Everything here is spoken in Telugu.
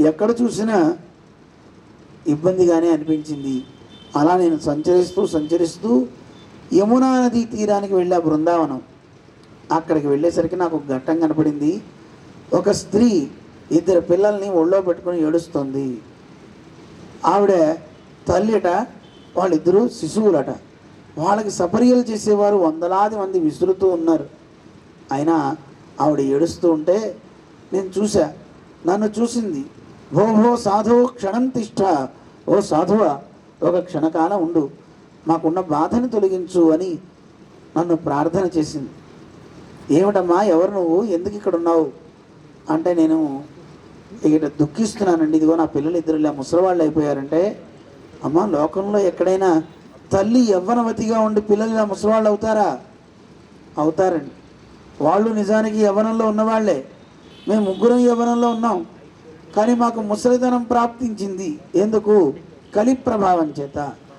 ఎక్కడ చూసినా ఇబ్బందిగానే అనిపించింది. అలా నేను సంచరిస్తూ యమునా నదీ తీరానికి వెళ్ళా, బృందావనం. అక్కడికి వెళ్ళేసరికి నాకు ఒక ఘట్టం కనపడింది. ఒక స్త్రీ 2 పిల్లల్ని ఒళ్ళో పెట్టుకొని ఏడుస్తుంది. ఆవిడ తల్లిట, వాళ్ళిద్దరూ శిశువులట. వాళ్ళకి సపర్యలు చేసేవారు వందలాది మంది విసురుతూ ఉన్నారు. అయినా ఆవిడ ఏడుస్తూ ఉంటే నేను చూసా. నన్ను చూసింది. భో సాధువు క్షణం తిష్ట, ఓ సాధువ ఒక క్షణకాలం ఉండు, మాకున్న బాధను తొలగించు అని నన్ను ప్రార్థన చేసింది. ఏమిటమ్మా, ఎవరు నువ్వు, ఎందుకు ఇక్కడ ఉన్నావు అంటే, నేను ఇక్కడ దుఃఖిస్తున్నానండి, ఇదిగో నా పిల్లలు 2 ఇలా ముసలివాళ్ళు అయిపోయారంటే. అమ్మ, లోకంలో ఎక్కడైనా తల్లి యవ్వనవతిగా ఉండి పిల్లలు ఇలా ముసలివాళ్ళు అవుతారా? అవుతారండి. వాళ్ళు నిజానికి యవ్వనంలో ఉన్నవాళ్లే. మేము 3 యవ్వనంలో ఉన్నాం, కానీ మాకు ముసలితనం ప్రాప్తించింది. ఎందుకు? కలి ప్రభావం చేత.